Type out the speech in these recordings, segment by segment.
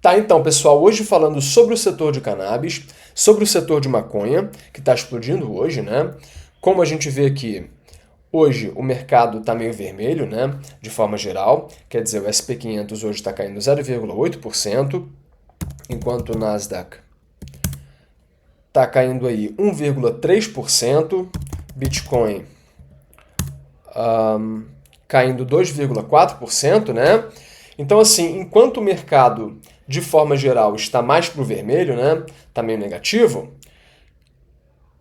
Tá, então, pessoal, hoje falando sobre o setor de cannabis, sobre o setor de maconha, que está explodindo hoje, né? Como a gente vê aqui, hoje o mercado está meio vermelho, né? De forma geral, quer dizer, o SP500 hoje está caindo 0,8%, enquanto o Nasdaq está caindo aí 1,3%, Bitcoin caindo 2,4%, né? Então, assim, enquanto o mercado, de forma geral, está mais para o vermelho, né? Está meio negativo,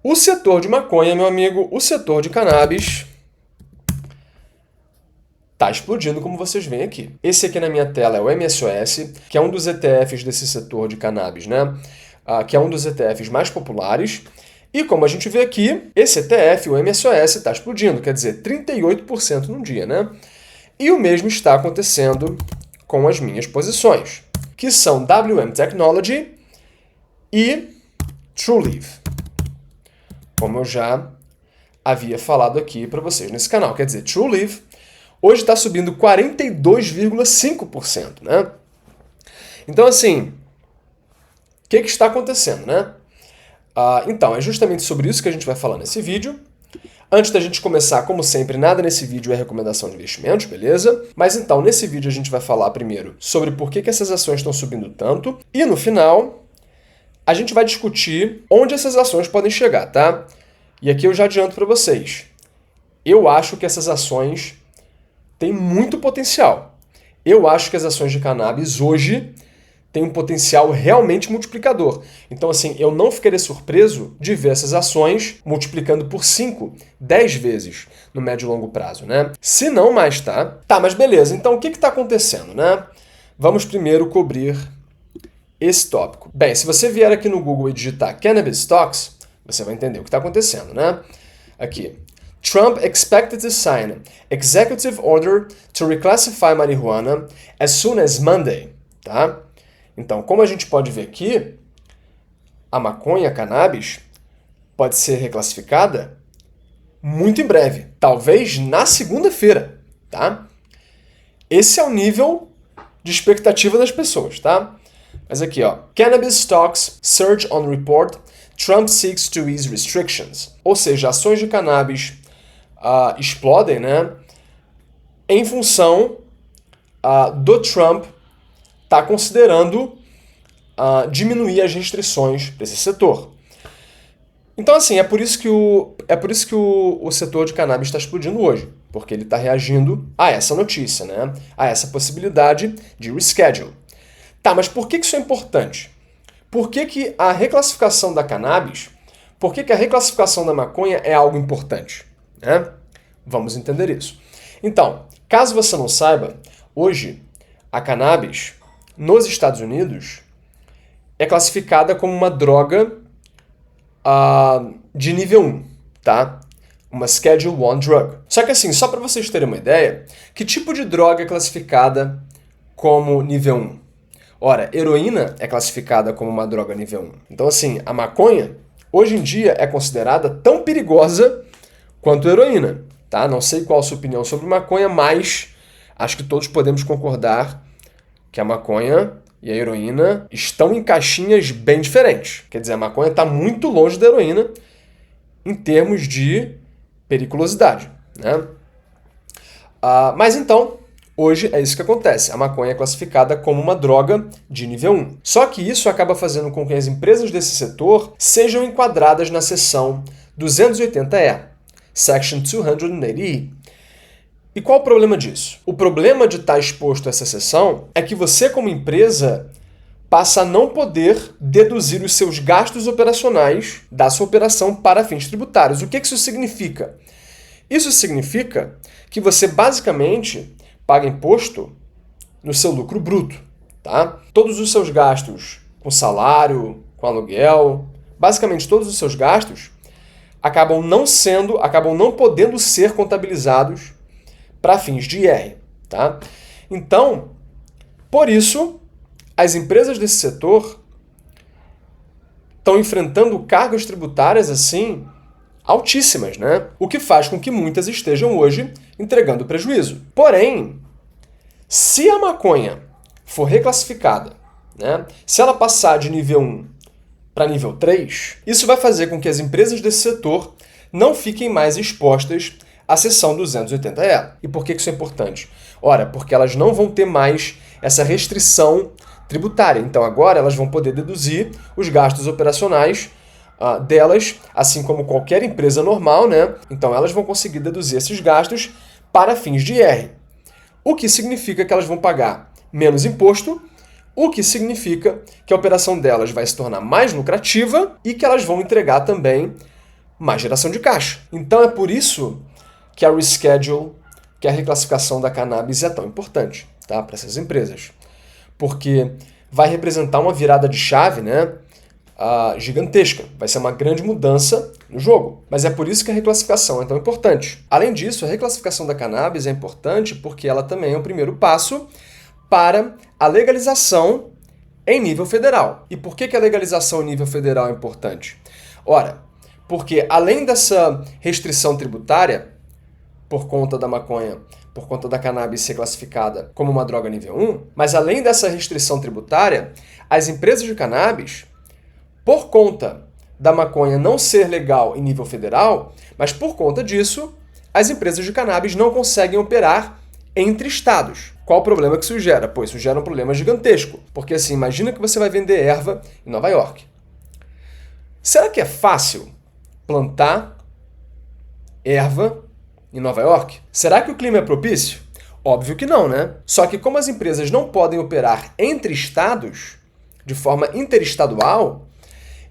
o setor de maconha, meu amigo, o setor de cannabis está explodindo, como vocês veem aqui. Esse aqui na minha tela é o MSOS, que é um dos ETFs desse setor de cannabis, né? Que é um dos ETFs mais populares. E como a gente vê aqui, esse ETF, o MSOS, está explodindo, quer dizer, 38% num dia, né? E o mesmo está acontecendo com as minhas posições, que são WM Technology e Trulieve, como eu já havia falado aqui para vocês nesse canal. Quer dizer, Trulieve hoje está subindo 42,5%, né? Então, assim, o que está acontecendo, né? Então, é justamente sobre isso que a gente vai falar nesse vídeo. Antes da gente começar, como sempre, nada nesse vídeo é recomendação de investimentos, beleza? Mas então, nesse vídeo a gente vai falar primeiro sobre por que essas ações estão subindo tanto. E no final, a gente vai discutir onde essas ações podem chegar, tá? E aqui eu já adianto para vocês. Eu acho que essas ações têm muito potencial. Eu acho que as ações de cannabis hoje tem um potencial realmente multiplicador. Então, assim, eu não ficaria surpreso de ver essas ações multiplicando por 5, 10 vezes no médio e longo prazo, né? Se não mais, tá? Tá, mas beleza. Então, o que está acontecendo, né? Vamos primeiro cobrir esse tópico. Bem, se você vier aqui no Google e digitar Cannabis Stocks, você vai entender o que está acontecendo, né? Aqui. Trump expected to sign executive order to reclassify marijuana as soon as Monday, tá? Então, como a gente pode ver aqui, a maconha, a cannabis, pode ser reclassificada muito em breve, talvez na segunda-feira, tá? Esse é o nível de expectativa das pessoas, tá? Mas aqui, ó, Cannabis stocks surge on report, Trump seeks to ease restrictions. Ou seja, ações de cannabis explodem, né? Em função do Trump está considerando diminuir as restrições desse setor. Então, assim, é por isso que o setor de cannabis está explodindo hoje, porque ele está reagindo a essa notícia, né? A essa possibilidade de reschedule. Tá, mas por que isso é importante? Por que a reclassificação da cannabis, por que a reclassificação da maconha é algo importante, né? Vamos entender isso. Então, caso você não saiba, hoje a cannabis nos Estados Unidos é classificada como uma droga de nível 1, tá? Uma Schedule 1 drug. Só que assim, só para vocês terem uma ideia, que tipo de droga é classificada como nível 1? Ora, heroína é classificada como uma droga nível 1. Então assim, a maconha, hoje em dia, é considerada tão perigosa quanto a heroína, tá? Não sei qual a sua opinião sobre maconha, mas acho que todos podemos concordar que a maconha e a heroína estão em caixinhas bem diferentes. Quer dizer, a maconha está muito longe da heroína em termos de periculosidade, né? Mas então, hoje é isso que acontece. A maconha é classificada como uma droga de nível 1. Só que isso acaba fazendo com que as empresas desse setor sejam enquadradas na seção 280E, Section 280E. E qual o problema disso? O problema de estar exposto a essa seção é que você, como empresa, passa a não poder deduzir os seus gastos operacionais da sua operação para fins tributários. O que isso significa? Isso significa que você basicamente paga imposto no seu lucro bruto, tá? Todos os seus gastos com salário, com aluguel, basicamente todos os seus gastos acabam não podendo ser contabilizados para fins de IR, tá? Então, por isso, as empresas desse setor estão enfrentando cargas tributárias assim altíssimas, né? O que faz com que muitas estejam hoje entregando prejuízo. Porém, se a maconha for reclassificada, né? Se ela passar de nível 1 para nível 3, isso vai fazer com que as empresas desse setor não fiquem mais expostas à seção 280E. E por que isso é importante? Ora, porque elas não vão ter mais essa restrição tributária. Então agora elas vão poder deduzir os gastos operacionais delas, assim como qualquer empresa normal, né? Então elas vão conseguir deduzir esses gastos para fins de IR. O que significa que elas vão pagar menos imposto, o que significa que a operação delas vai se tornar mais lucrativa e que elas vão entregar também mais geração de caixa. Então é por isso que a reschedule, que a reclassificação da cannabis é tão importante, tá? Para essas empresas. Porque vai representar uma virada de chave, né? Gigantesca. Vai ser uma grande mudança no jogo. Mas é por isso que a reclassificação é tão importante. Além disso, a reclassificação da cannabis é importante porque ela também é o primeiro passo para a legalização em nível federal. E por que a legalização em nível federal é importante? Ora, porque além dessa restrição tributária, por conta da maconha, por conta da cannabis ser classificada como uma droga nível 1, mas além dessa restrição tributária, as empresas de cannabis, por conta da maconha não ser legal em nível federal, mas por conta disso, as empresas de cannabis não conseguem operar entre estados. Qual o problema que isso gera? Pô, isso gera um problema gigantesco. Porque assim, imagina que você vai vender erva em Nova York. Será que é fácil plantar erva em Nova York? Será que o clima é propício? Óbvio que não, né? Só que como as empresas não podem operar entre estados, de forma interestadual,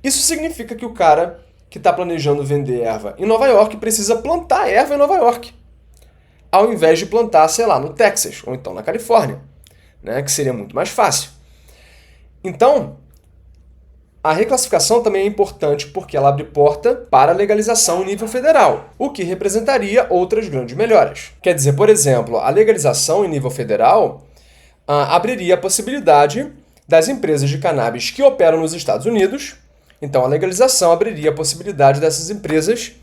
isso significa que o cara que está planejando vender erva em Nova York precisa plantar erva em Nova York, ao invés de plantar, sei lá, no Texas ou então na Califórnia, né? Que seria muito mais fácil. Então, a reclassificação também é importante porque ela abre porta para a legalização em nível federal, o que representaria outras grandes melhoras. Quer dizer, por exemplo, a legalização em nível federal abriria a possibilidade das empresas de cannabis que operam nos Estados Unidos. Então, a legalização abriria a possibilidade dessas empresas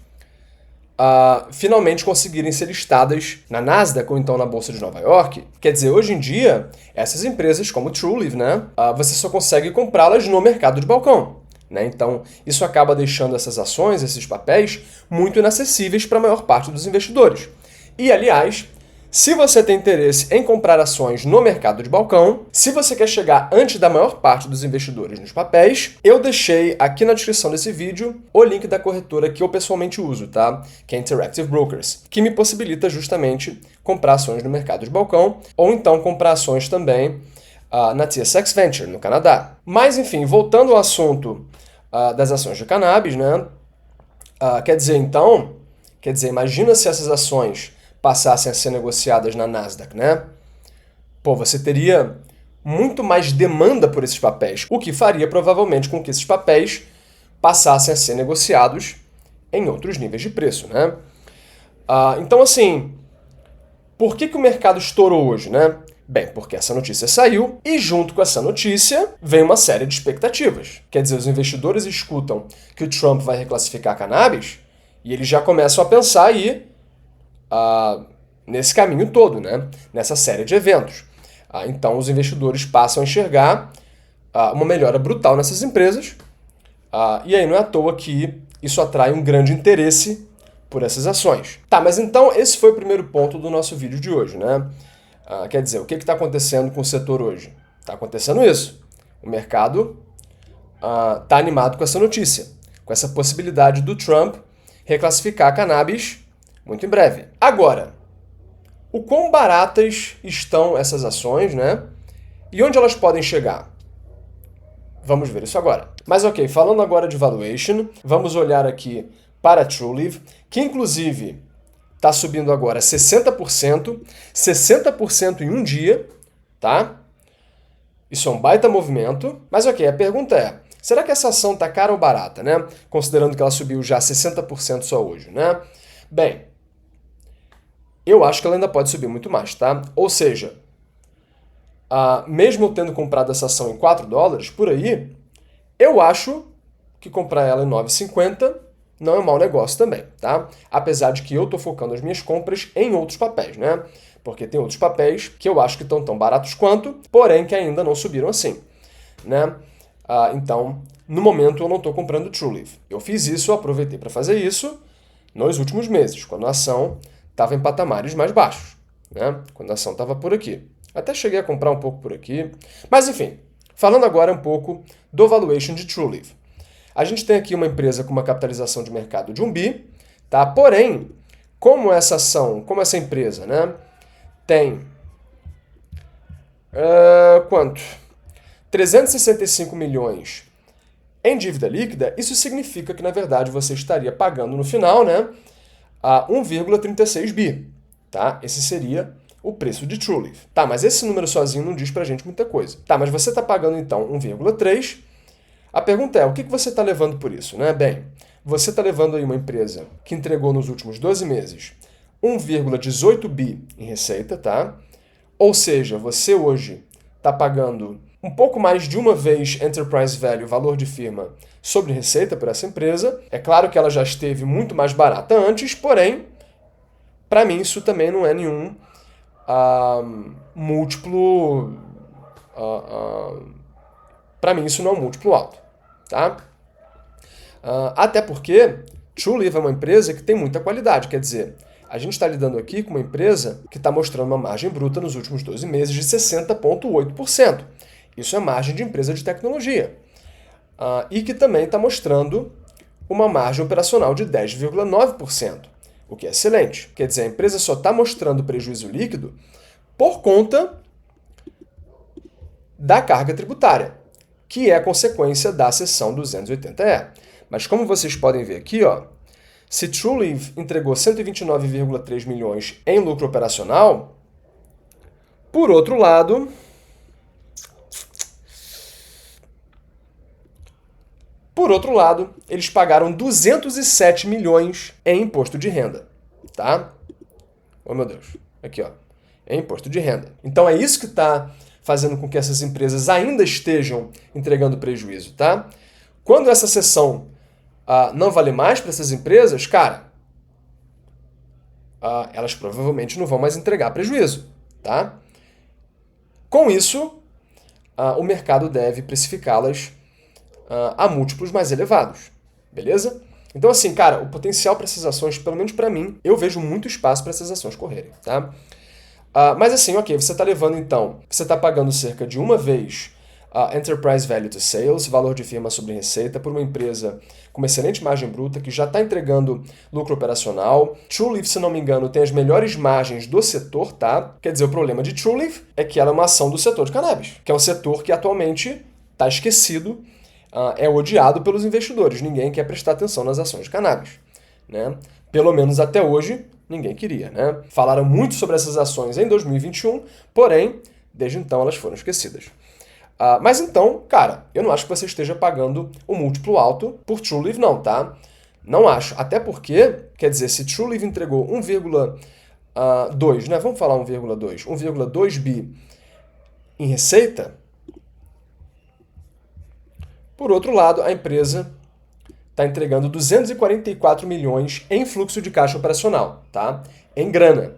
finalmente conseguirem ser listadas na Nasdaq ou então na Bolsa de Nova York. Quer dizer, hoje em dia, essas empresas, como Trulieve, né, você só consegue comprá-las no mercado de balcão, né? Então, isso acaba deixando essas ações, esses papéis, muito inacessíveis para a maior parte dos investidores. E, aliás, se você tem interesse em comprar ações no mercado de balcão, se você quer chegar antes da maior parte dos investidores nos papéis, eu deixei aqui na descrição desse vídeo o link da corretora que eu pessoalmente uso, tá? Que é Interactive Brokers, que me possibilita justamente comprar ações no mercado de balcão ou então comprar ações também na TSX Venture, no Canadá. Mas, enfim, voltando ao assunto das ações de cannabis, né? Quer dizer, imagina se essas ações passassem a ser negociadas na Nasdaq, né? Pô, você teria muito mais demanda por esses papéis, o que faria provavelmente com que esses papéis passassem a ser negociados em outros níveis de preço, né? Então, assim, por que o mercado estourou hoje, né? Bem, porque essa notícia saiu e junto com essa notícia vem uma série de expectativas. Quer dizer, os investidores escutam que o Trump vai reclassificar a cannabis e eles já começam a pensar aí nesse caminho todo, né? Nessa série de eventos. Então, os investidores passam a enxergar uma melhora brutal nessas empresas, e aí não é à toa que isso atrai um grande interesse por essas ações. Tá, mas então esse foi o primeiro ponto do nosso vídeo de hoje, né? Quer dizer, o que está acontecendo com o setor hoje? Está acontecendo isso. O mercado está animado com essa notícia, com essa possibilidade do Trump reclassificar a cannabis muito em breve. Agora, o quão baratas estão essas ações, né? E onde elas podem chegar? Vamos ver isso agora. Mas ok, falando agora de valuation, vamos olhar aqui para a Trulieve, que inclusive está subindo agora 60%, 60% em um dia, tá? Isso é um baita movimento. Mas ok, a pergunta é, será que essa ação está cara ou barata, né? Considerando que ela subiu já 60% só hoje, né? Bem, eu acho que ela ainda pode subir muito mais, tá? Ou seja, mesmo eu tendo comprado essa ação em $4, por aí, eu acho que comprar ela em 9,50 não é um mau negócio também, tá? Apesar de que eu tô focando as minhas compras em outros papéis, né? Porque tem outros papéis que eu acho que estão tão baratos quanto, porém que ainda não subiram assim. né? Então, no momento eu não estou comprando Trulieve. Eu fiz isso, eu aproveitei para fazer isso nos últimos meses, quando a ação estava em patamares mais baixos, né? Quando a ação estava por aqui. Até cheguei a comprar um pouco por aqui. Mas enfim, falando agora um pouco do valuation de Trulieve. A gente tem aqui uma empresa com uma capitalização de mercado de 1 bi, tá? Porém, como essa empresa, né, tem quanto? 365 milhões em dívida líquida, isso significa que, na verdade, você estaria pagando no final, né, a 1,36 bi, tá? Esse seria o preço de Trulieve. Tá, mas esse número sozinho não diz pra gente muita coisa. Tá, mas você está pagando, então, 1,3. A pergunta é, o que você está levando por isso, né? Bem, você está levando aí uma empresa que entregou nos últimos 12 meses 1,18 bi em receita, tá? Ou seja, você hoje está pagando um pouco mais de uma vez Enterprise Value, valor de firma, sobre receita por essa empresa. É claro que ela já esteve muito mais barata antes, porém, para mim isso também não é nenhum múltiplo... para mim isso não é um múltiplo alto, tá? Até porque Trulieve é uma empresa que tem muita qualidade, quer dizer, a gente está lidando aqui com uma empresa que está mostrando uma margem bruta nos últimos 12 meses de 60,8%. Isso é margem de empresa de tecnologia. E que também está mostrando uma margem operacional de 10,9%, o que é excelente. Quer dizer, a empresa só está mostrando prejuízo líquido por conta da carga tributária, que é a consequência da seção 280E. Mas como vocês podem ver aqui, ó, se Trulieve entregou 129,3 milhões em lucro operacional, por outro lado, eles pagaram 207 milhões em imposto de renda, tá? Oh, meu Deus. Aqui, ó. É imposto de renda. Então é isso que está fazendo com que essas empresas ainda estejam entregando prejuízo, tá? Quando essa seção não vale mais para essas empresas, cara, elas provavelmente não vão mais entregar prejuízo, tá? Com isso, o mercado deve precificá-las a múltiplos mais elevados, beleza? Então assim, cara, o potencial para essas ações, pelo menos para mim, eu vejo muito espaço para essas ações correrem, tá? Mas assim, ok, você está levando então, você está pagando cerca de uma vez Enterprise Value to Sales, valor de firma sobre receita, por uma empresa com uma excelente margem bruta, que já está entregando lucro operacional. Trulieve, se não me engano, tem as melhores margens do setor, tá? Quer dizer, o problema de Trulieve é que ela é uma ação do setor de cannabis, que é um setor que atualmente está esquecido, é odiado pelos investidores. Ninguém quer prestar atenção nas ações de cannabis, né? Pelo menos até hoje, ninguém queria, né? Falaram muito sobre essas ações em 2021, porém, desde então elas foram esquecidas. Mas então, cara, eu não acho que você esteja pagando um múltiplo alto por Trulieve não, tá? Não acho. Até porque, quer dizer, se Trulieve entregou 1,2, né? Vamos falar 1,2. 1,2 bi em receita. Por outro lado, a empresa está entregando 244 milhões em fluxo de caixa operacional, tá? Em grana.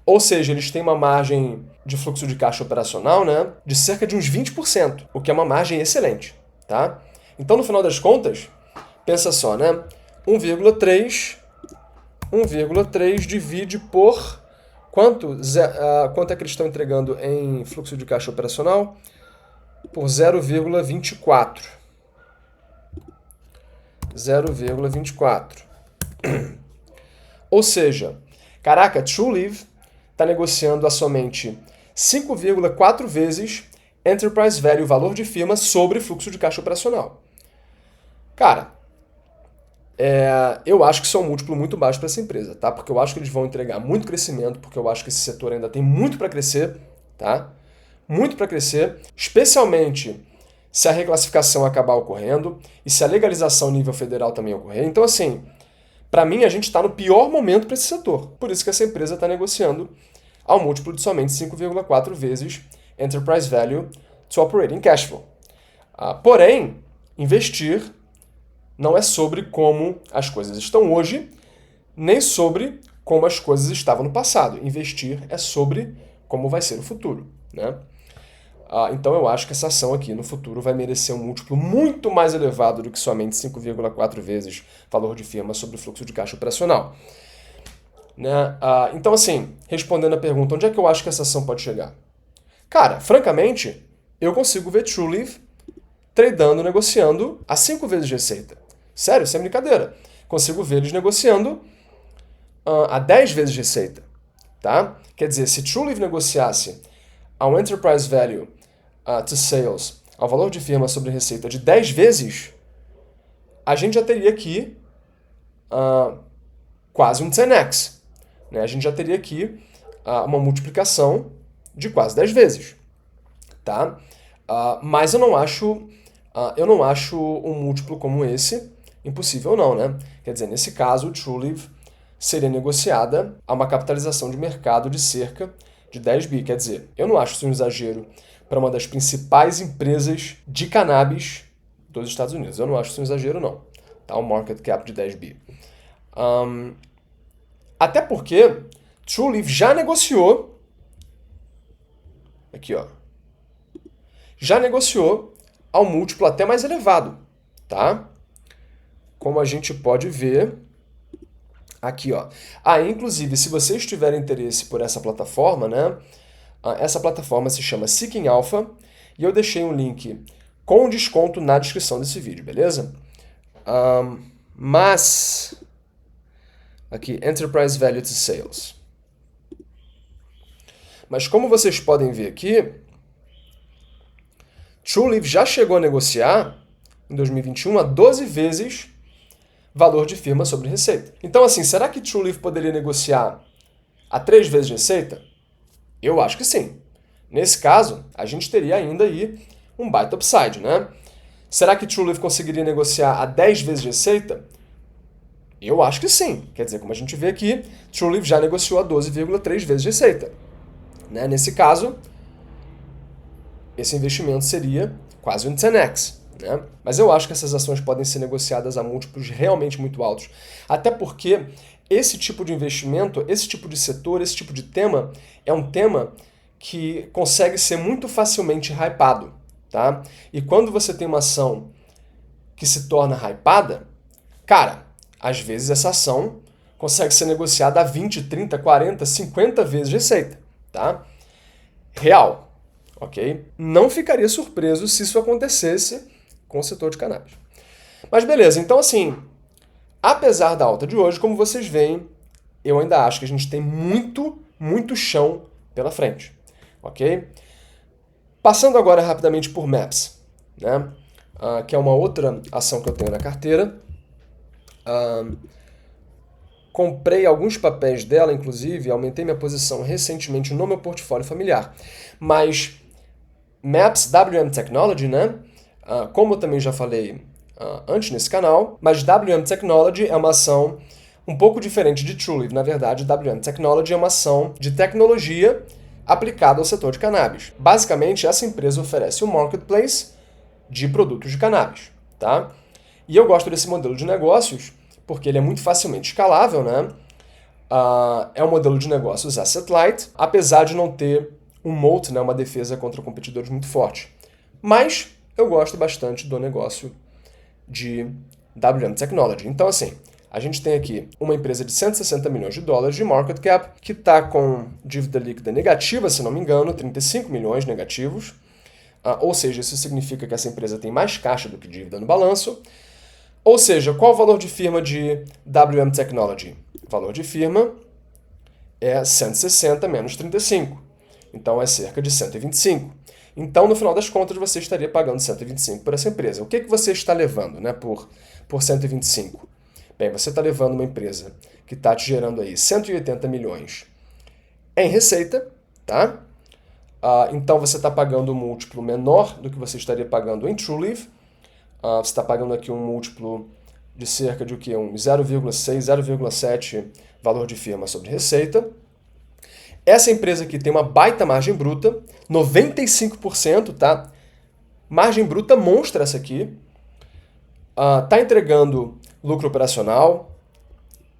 Ou seja, eles têm uma margem de fluxo de caixa operacional, né, de cerca de uns 20%, o que é uma margem excelente, tá? Então, no final das contas, pensa só, né? 1,3 divide por quanto? Quanto é que eles estão entregando em fluxo de caixa operacional? Por 0,24. 0,24. Ou seja, caraca, Trulieve está negociando a somente 5,4 vezes Enterprise Value, valor de firma, sobre fluxo de caixa operacional. Cara, eu acho que isso é um múltiplo muito baixo para essa empresa, tá? Porque eu acho que eles vão entregar muito crescimento, porque eu acho que esse setor ainda tem muito para crescer, tá? Muito para crescer, especialmente se a reclassificação acabar ocorrendo e se a legalização nível federal também ocorrer. Então, assim, para mim, a gente está no pior momento para esse setor. Por isso que essa empresa está negociando ao múltiplo de somente 5,4 vezes Enterprise Value to Operating Cash Flow. Porém, investir não é sobre como as coisas estão hoje, nem sobre como as coisas estavam no passado. Investir é sobre como vai ser o futuro, né? Então eu acho que essa ação aqui no futuro vai merecer um múltiplo muito mais elevado do que somente 5,4 vezes valor de firma sobre o fluxo de caixa operacional. Né? Então assim, respondendo a pergunta, onde é que eu acho que essa ação pode chegar? Cara, francamente, eu consigo ver Trulieve tradando, negociando a 5 vezes de receita. Sério, sem brincadeira. Consigo ver eles negociando a 10 vezes de receita. Tá? Quer dizer, se Trulieve negociasse ao Enterprise Value to Sales, ao valor de firma sobre receita de 10 vezes, a gente já teria aqui quase um 10x. Né? A gente já teria aqui uma multiplicação de quase 10 vezes. Tá? Mas eu não acho um múltiplo como esse impossível não, né? Quer dizer, nesse caso, o Trulieve seria negociada a uma capitalização de mercado de cerca de 10 bi. Quer dizer, eu não acho isso um exagero para uma das principais empresas de cannabis dos Estados Unidos. Eu não acho isso um exagero, não. Tá? Um market cap de 10 bi. Até porque Trulieve já negociou aqui, ó. Já negociou ao múltiplo até mais elevado, tá? Como a gente pode ver aqui, ó. Inclusive, se vocês tiverem interesse por essa plataforma, né? Essa plataforma se chama Seeking Alpha e eu deixei um link com desconto na descrição desse vídeo, beleza? Mas aqui, Enterprise Value to Sales. Mas como vocês podem ver aqui, Trulieve já chegou a negociar, em 2021, a 12 vezes valor de firma sobre receita. Então, assim, será que Trulieve poderia negociar a 3 vezes de receita? Eu acho que sim. Nesse caso, a gente teria ainda aí um baita upside, né? Será que Trulieve conseguiria negociar a 10 vezes de receita? Eu acho que sim. Quer dizer, como a gente vê aqui, Trulieve já negociou a 12,3 vezes de receita. Né? Nesse caso, esse investimento seria quase um 10x. Né? Mas eu acho que essas ações podem ser negociadas a múltiplos realmente muito altos. Até porque esse tipo de investimento, esse tipo de setor, esse tipo de tema, é um tema que consegue ser muito facilmente hypado. Tá? E quando você tem uma ação que se torna hypada, cara, às vezes essa ação consegue ser negociada a 20, 30, 40, 50 vezes receita. Tá? Real. Ok? Não ficaria surpreso se isso acontecesse com o setor de cannabis. Mas beleza, então assim, apesar da alta de hoje, como vocês veem, eu ainda acho que a gente tem muito, muito chão pela frente. Ok? Passando agora rapidamente por MAPS, né? Que é uma outra ação que eu tenho na carteira. Comprei alguns papéis dela, inclusive, aumentei minha posição recentemente no meu portfólio familiar. Mas MAPS WM Technology, né? Como eu também já falei antes nesse canal, mas WM Technology é uma ação um pouco diferente de Trulieve. Na verdade, WM Technology é uma ação de tecnologia aplicada ao setor de cannabis. Basicamente, essa empresa oferece um marketplace de produtos de cannabis. Tá? E eu gosto desse modelo de negócios porque ele é muito facilmente escalável, né? É um modelo de negócios asset light, apesar de não ter um moat, né, uma defesa contra competidores muito forte. Mas eu gosto bastante do negócio de WM Technology. Então, assim, a gente tem aqui uma empresa de 160 milhões de dólares de market cap, que está com dívida líquida negativa, se não me engano, 35 milhões negativos. Ou seja, isso significa que essa empresa tem mais caixa do que dívida no balanço. Ou seja, qual o valor de firma de WM Technology? O valor de firma é 160 menos 35. Então é cerca de 125. Então, no final das contas, você estaria pagando 125 por essa empresa. O que você está levando, né, por 125? Bem, você está levando uma empresa que está te gerando aí 180 milhões em receita, tá? Então você está pagando um múltiplo menor do que você estaria pagando em Trulieve. Você está pagando aqui um múltiplo de cerca de um 0,6, 0,7 valor de firma sobre receita. Essa empresa aqui tem uma baita margem bruta, 95%, tá? Margem bruta monstra essa aqui. Tá entregando lucro operacional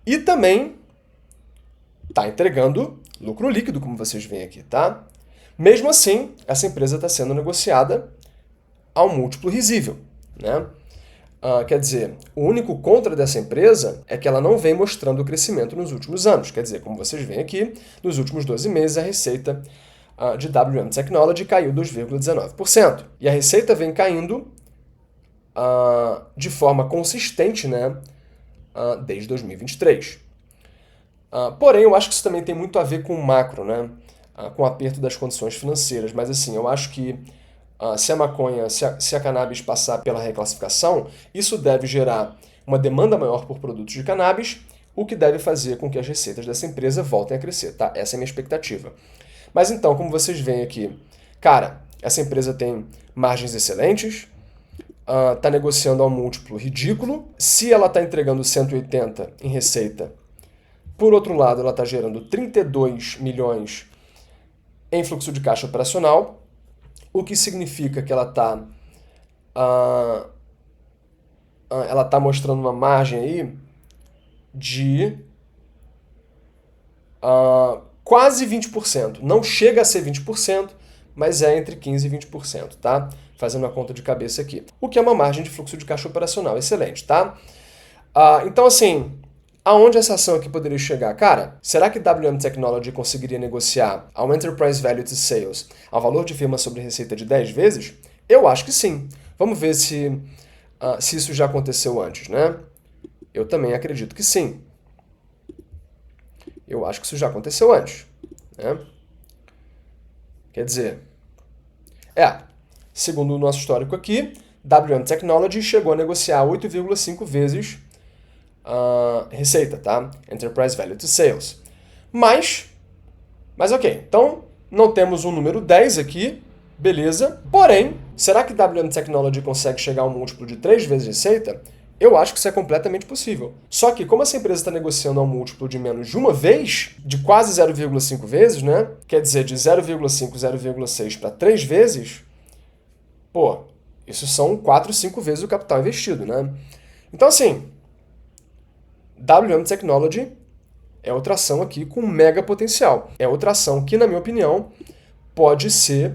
e também tá entregando lucro líquido, como vocês veem aqui, tá? Mesmo assim, essa empresa está sendo negociada a um múltiplo risível, né? Quer dizer, o único contra dessa empresa é que ela não vem mostrando crescimento nos últimos anos. Quer dizer, como vocês veem aqui, nos últimos 12 meses a receita de WM Technology caiu 2,19%. E a receita vem caindo de forma consistente, né, desde 2023. Porém, eu acho que isso também tem muito a ver com o macro, né, com o aperto das condições financeiras. Mas assim, eu acho que se a maconha, se a cannabis passar pela reclassificação, isso deve gerar uma demanda maior por produtos de cannabis, o que deve fazer com que as receitas dessa empresa voltem a crescer, tá? Essa é a minha expectativa. Mas então, como vocês veem aqui, cara, essa empresa tem margens excelentes, está negociando a um múltiplo ridículo. Se ela está entregando 180 em receita, por outro lado, ela está gerando 32 milhões em fluxo de caixa operacional, o que significa que ela está mostrando uma margem aí de quase 20%. Não chega a ser 20%, mas é entre 15% e 20%, tá? Fazendo a conta de cabeça aqui. O que é uma margem de fluxo de caixa operacional excelente, tá? Então, assim, aonde essa ação aqui poderia chegar? Cara, será que WM Technology conseguiria negociar ao Enterprise Value to Sales ao valor de firma sobre receita de 10 vezes? Eu acho que sim. Vamos ver se isso já aconteceu antes, né? Eu também acredito que sim. Eu acho que isso já aconteceu antes, né? Quer dizer, segundo o nosso histórico aqui, WM Technology chegou a negociar 8,5 vezes receita, tá? Enterprise Value to Sales. Mas ok, então não temos um número 10 aqui, beleza. Porém, será que WM Technology consegue chegar a um múltiplo de 3 vezes receita? Eu acho que isso é completamente possível. Só que como essa empresa está negociando a um múltiplo de menos de uma vez, de quase 0,5 vezes, né? Quer dizer, de 0,5, 0,6 para 3 vezes, pô, isso são 4, 5 vezes o capital investido, né? Então, assim, WM Technology é outra ação aqui com mega potencial. É outra ação que, na minha opinião, pode ser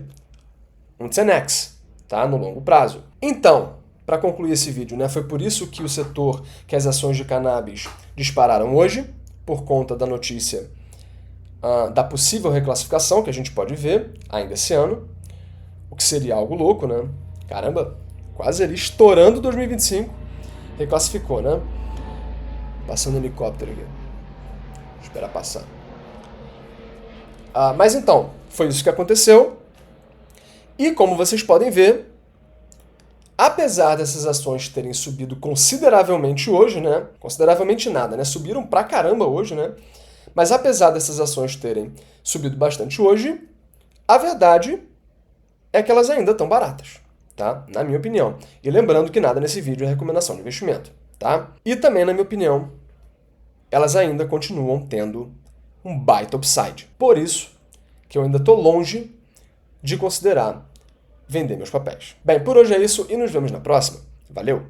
um 10x, tá? No longo prazo. Então, para concluir esse vídeo, né, foi por isso que o setor, que as ações de cannabis dispararam hoje, por conta da notícia da possível reclassificação, que a gente pode ver ainda esse ano, o que seria algo louco, né? Caramba, quase ali estourando 2025, reclassificou, né? Passando helicóptero aqui. Vou esperar passar. Mas então, foi isso que aconteceu. E como vocês podem ver, apesar dessas ações terem subido consideravelmente hoje, né? Consideravelmente nada, né? Subiram pra caramba hoje, né? Mas apesar dessas ações terem subido bastante hoje, a verdade é que elas ainda estão baratas, tá? Na minha opinião. E lembrando que nada nesse vídeo é recomendação de investimento, tá? E também, na minha opinião, elas ainda continuam tendo um baita upside. Por isso que eu ainda estou longe de considerar vender meus papéis. Bem, por hoje é isso e nos vemos na próxima. Valeu!